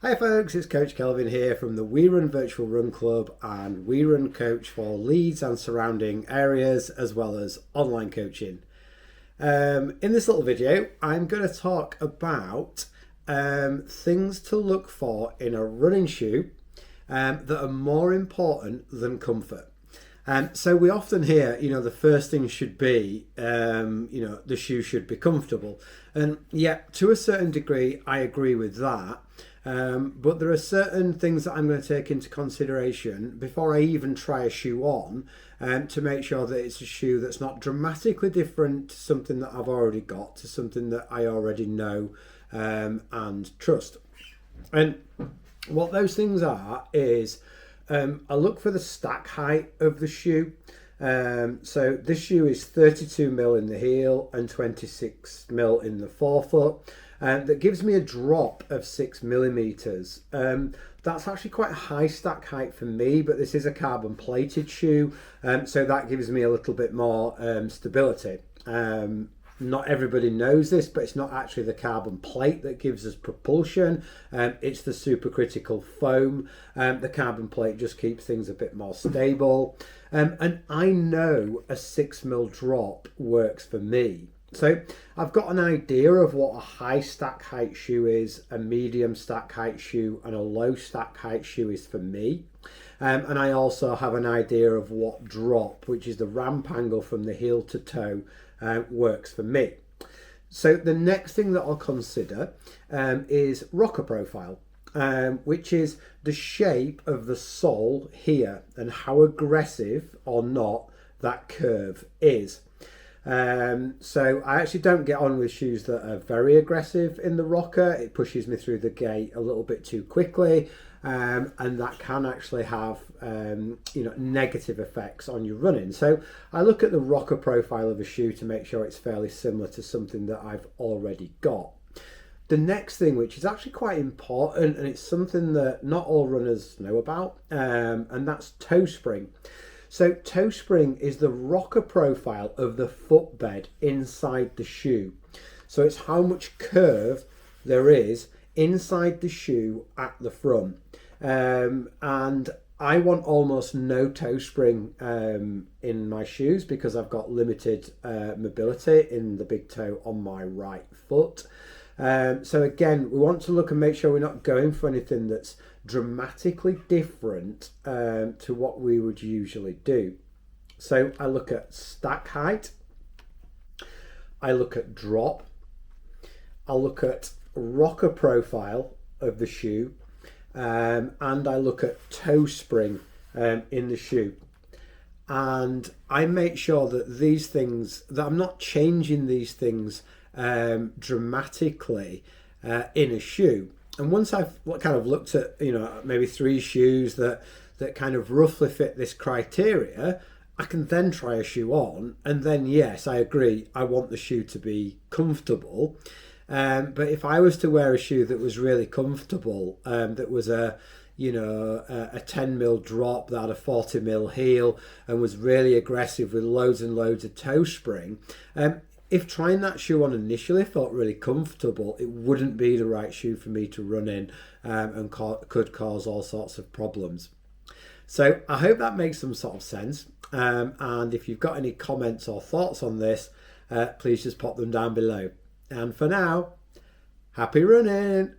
Hi folks, it's Coach Kelvin here from the We Run Virtual Run Club and We Run Coach for Leeds and surrounding areas as well as online coaching. In this little video, I'm going to talk about things to look for in a running shoe that are more important than comfort. So we often hear, the first thing should be, the shoe should be comfortable. And yeah, to a certain degree, I agree with that. But there are certain things that I'm going to take into consideration before I even try a shoe on to make sure that it's a shoe that's not dramatically different to something that I've already got, to something that I already know and trust. And what those things are is I look for the stack height of the shoe. So this shoe is 32mm in the heel and 26mm in the forefoot. That gives me a drop of 6mm. That's actually quite a high stack height for me, but this is a carbon plated shoe, so that gives me a little bit more stability. Not everybody knows this, but it's not actually the carbon plate that gives us propulsion. It's the supercritical foam. The carbon plate just keeps things a bit more stable. And I know a 6mm drop works for me. So I've got an idea of what a high stack height shoe is, a medium stack height shoe and a low stack height shoe is for me. And I also have an idea of what drop, which is the ramp angle from the heel to toe, works for me. So the next thing that I'll consider is rocker profile, which is the shape of the sole here and how aggressive or not that curve is. So I actually don't get on with shoes that are very aggressive in the rocker. It pushes me through the gait a little bit too quickly, and that can actually have negative effects on your running. So I look at the rocker profile of a shoe to make sure it's fairly similar to something that I've already got. The next thing, which is actually quite important, and it's something that not all runners know about, and that's toe spring. So toe spring is the rocker profile of the footbed inside the shoe. So it's how much curve there is inside the shoe at the front. And I want almost no toe spring in my shoes because I've got limited mobility in the big toe on my right foot. So again, we want to look and make sure we're not going for anything that's dramatically different to what we would usually do. So I look at stack height, I look at drop, I look at rocker profile of the shoe, and I look at toe spring in the shoe. And I make sure that these things, that I'm not changing these things dramatically in a shoe. And once I've kind of looked at, maybe 3 shoes that kind of roughly fit this criteria, I can then try a shoe on. And then, yes, I agree, I want the shoe to be comfortable. But if I was to wear a shoe that was really comfortable, that was a 10mm drop that had a 40mm heel and was really aggressive with loads and loads of toe spring, if trying that shoe on initially felt really comfortable, it wouldn't be the right shoe for me to run in and could cause all sorts of problems. So I hope that makes some sort of sense. And if you've got any comments or thoughts on this, please just pop them down below. And for now, happy running!